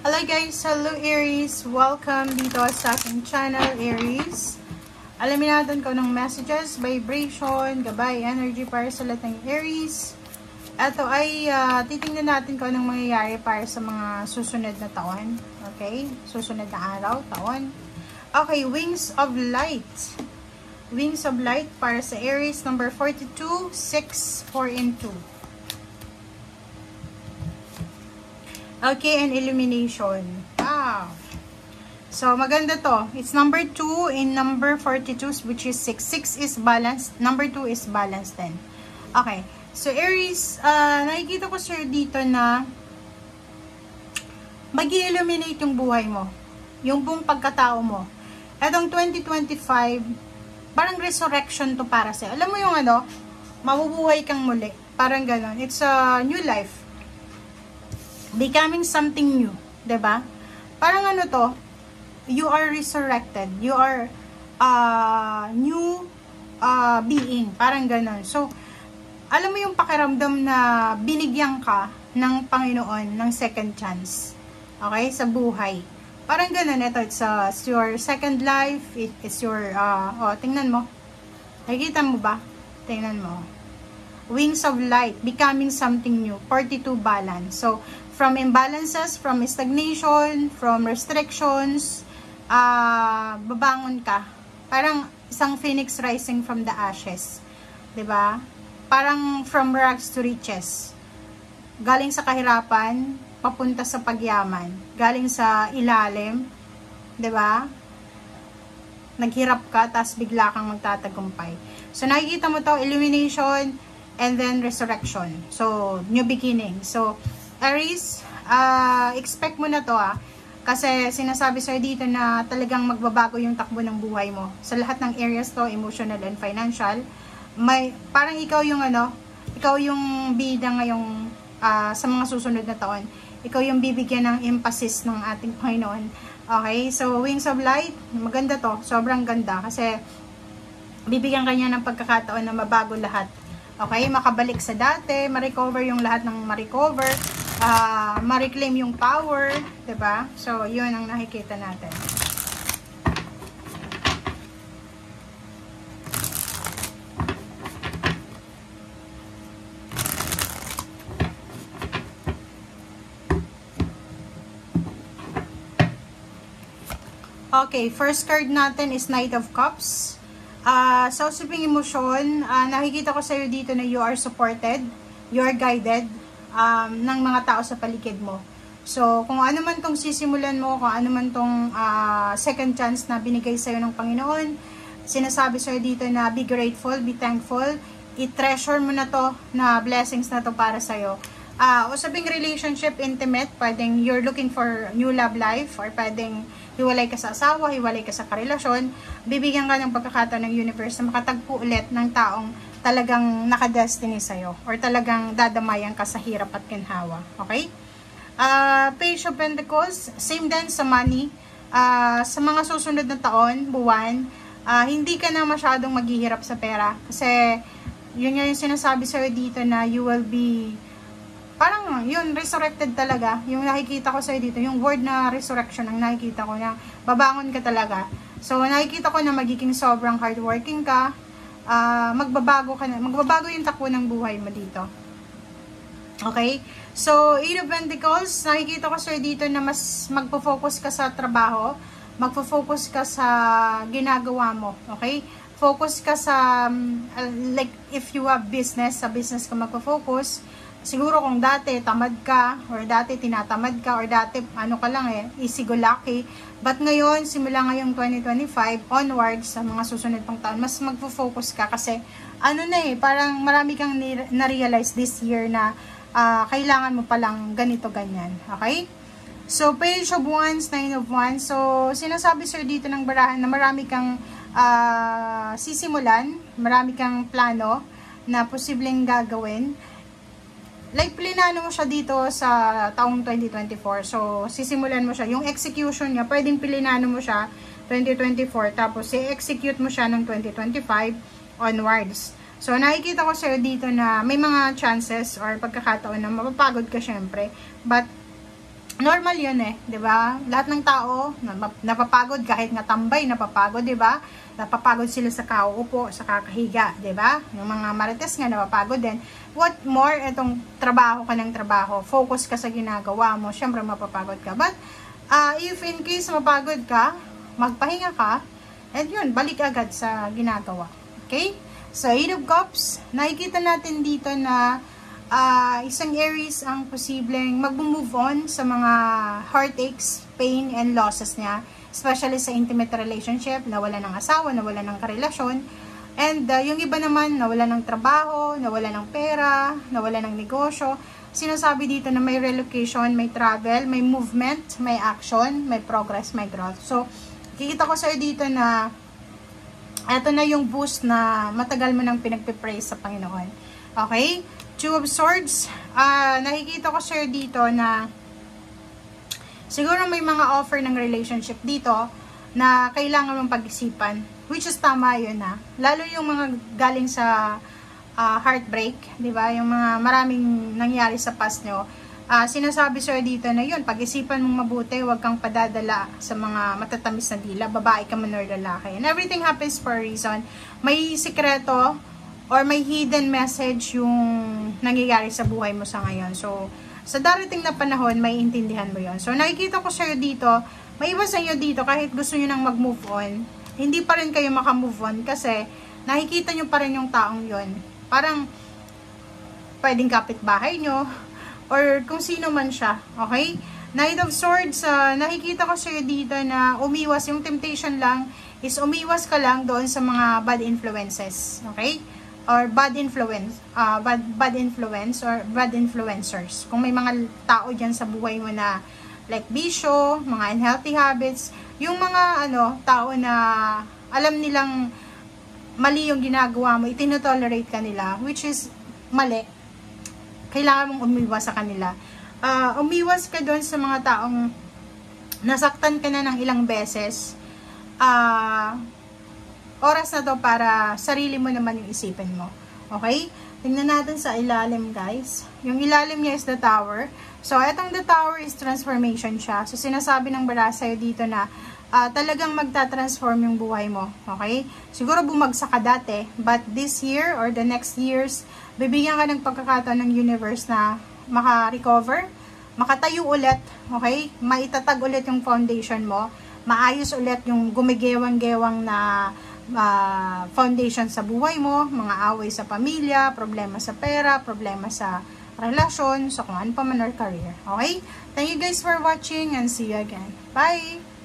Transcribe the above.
Hello guys! Hello Aries! Welcome dito sa aking channel, Aries. Alamin natin kung anong messages, vibration, gabay, energy para sa lahat ng Aries. Ito ay titingnan natin kung anong mangyayari para sa mga susunod na taon. Okay? Susunod na araw, taon. Okay, Wings of Light. Wings of Light para sa Aries, number 42, 6, 4, and 2. Okay, and illumination. Wow. So, maganda to. It's number 2 in number 42, which is 6. 6 is balanced. Number 2 is balanced then. Okay. So, Aries, nakikita ko sir dito na mag-i-illuminate yung buhay mo. Yung buong pagkatao mo. Etong 2025, parang resurrection to para sa'yo. Alam mo yung ano, mabubuhay kang muli. Parang ganon. It's a new life. Becoming something new, 'di ba? Parang ano to, you are resurrected. You are new being, parang gano'n. So, alam mo yung pakiramdam na binigyan ka ng Panginoon ng second chance. Okay? Sa buhay. Parang gano'n ito, it's your second life, it's your tingnan mo. Nakikita mo ba? Tingnan mo. Wings of Light, becoming something new, 42 balance. So, from imbalances, from stagnation, from restrictions, babangon ka. Parang isang phoenix rising from the ashes. 'Di ba? Parang from rags to riches. Galing sa kahirapan, papunta sa pagyaman. Galing sa ilalim, 'di ba? Naghirap ka, tas bigla kang magtatagumpay. So, nakikita mo to, illumination, and then resurrection. So, new beginning. So, Aries, expect mo na to kasi sinasabi sa'yo dito na talagang magbabago yung takbo ng buhay mo. Sa lahat ng areas to, emotional and financial, parang ikaw yung ikaw yung bida ngayong sa mga susunod na taon. Ikaw yung bibigyan ng emphasis ng ating Panginoon. Okay, so Wings of Light, maganda to, sobrang ganda kasi bibigyan kanya ng pagkakataon na mabago lahat. Okay, makabalik sa dati, ma-recover yung lahat ng ma-recover, ma-reclaim yung power, 'di ba? So, 'yun ang nakikita natin. Okay, first card natin is Knight of Cups. Sa usaping emosyon, nakikita ko sa'yo dito na you are supported, you are guided ng mga tao sa paligid mo. So, kung ano man tong sisimulan mo, kung ano man tong second chance na binigay sa'yo ng Panginoon, sinasabi sa'yo dito na be grateful, be thankful, i-treasure mo na to, na blessings na to para sa'yo. Usaping relationship, intimate, pwedeng you're looking for new love life, or pwedeng hiwalay ka sa asawa, hiwalay ka sa karelasyon, bibigyan ka ng pagkakataon ng universe na makatagpo ulit ng taong talagang nakadestiny sa'yo, or talagang dadamayan ka sa hirap at ginhawa. Okay? Page of Pentacles, same din sa money. Sa mga susunod na taon, buwan, hindi ka na masyadong maghihirap sa pera. Kasi, yun yung sinasabi sa'yo dito na you will be parang yun, resurrected talaga. Yung nakikita ko sa'yo dito, yung word na resurrection, ang nakikita ko na babangon ka talaga. So, nakikita ko na magiging sobrang hardworking ka, magbabago yung takbo ng buhay mo dito. Okay? So, Eight of Pentacles, nakikita ko sa'yo dito na mas magpo-focus ka sa trabaho, magpo-focus ka sa ginagawa mo. Okay? Focus ka sa, like, if you have business, sa business ka magpo-focus. Siguro kung dati tamad ka, or dati tinatamad ka, or dati ano ka lang easy go lucky. But ngayon, simula ngayong 2025 onwards sa mga susunod pang taon, mas magfo-focus ka kasi parang marami kang na-realize this year na kailangan mo palang ganito ganyan. Okay? So, Page of Wands, Nine of Wands. So, sinasabi sir dito ng barahan na marami kang sisimulan, marami kang plano na posibleng gagawin. Like, plinano mo siya dito sa taong 2024. So, sisimulan mo siya. Yung execution niya, pwedeng plinano mo siya 2024. Tapos, i-execute mo siya ng 2025 onwards. So, nakikita ko sa'yo dito na may mga chances or pagkakataon na mapapagod ka syempre. But, Normal yun eh, 'di ba? Lahat ng tao napapagod, kahit nga tambay napapagod, 'di ba? Napapagod sila sa kauupo, sa kakahiga, 'di ba? Yung mga marites nga napapagod din. What more itong trabaho ka ng trabaho, focus ka sa ginagawa mo, syempre mapapagod ka. But if in case mapagod ka, magpahinga ka, and yun, balik agad sa ginagawa. Okay? So, Eight of Cups, nakikita natin dito na isang Aries ang posibleng mag-move on sa mga heartaches, pain, and losses niya. Especially sa intimate relationship, nawala ng asawa, nawala ng karelasyon. And yung iba naman, nawala ng trabaho, nawala ng pera, nawala ng negosyo. Sinasabi dito na may relocation, may travel, may movement, may action, may progress, may growth. So, kikita ko sa'yo dito na eto na yung boost na matagal mo nang pinagpipraise sa Panginoon. Okay? Two of Swords, nakikita ko sir dito na siguro may mga offer ng relationship dito na kailangan mong pag-isipan, which is tama yun na. Lalo yung mga galing sa heartbreak, di ba? Yung mga maraming nangyari sa past nyo. Sinasabi sir dito na yun, pag-isipan mong mabuti, huwag kang padadala sa mga matatamis na dila, babae ka man or lalaki. And everything happens for a reason. May sikreto or may hidden message yung nangyayari sa buhay mo sa ngayon. So, sa darating na panahon, may intindihan mo yon. So, nakikita ko sa'yo dito, may iba sa inyo dito, kahit gusto nyo nang mag-move on, hindi pa rin kayo maka-move on kasi nakikita nyo pa rin yung taong yon. Parang, pwedeng kapitbahay nyo, or kung sino man siya. Okay? Knight of Swords, nakikita ko sa'yo dito na umiwas, yung temptation lang, is umiwas ka lang doon sa mga bad influences. Okay? Or bad influence or bad influencers. Kung may mga tao dyan sa buhay mo na like bisyo, mga unhealthy habits, yung mga tao na alam nilang mali yung ginagawa mo, itinotolerate ka nila, which is mali. Kailangan mong umiwas sa kanila. Umiwas ka doon sa mga taong nasaktan ka na ng ilang beses. Oras na to para sarili mo naman yung isipin mo. Okay? Tingnan natin sa ilalim, guys. Yung ilalim niya is the Tower. So, etong the Tower is transformation siya. So, sinasabi ng bara sa'yo dito na talagang magta-transform yung buhay mo. Okay? Siguro bumagsak ka dati, but this year or the next years, bibigyan ka ng pagkakataon ng universe na maka-recover, makatayo ulit, okay? Maitatag ulit yung foundation mo, maayos ulit yung gumigewang-gewang na foundation sa buhay mo, mga away sa pamilya, problema sa pera, problema sa relasyon, so kung ano pa man or career. Okay? Thank you guys for watching and see you again. Bye!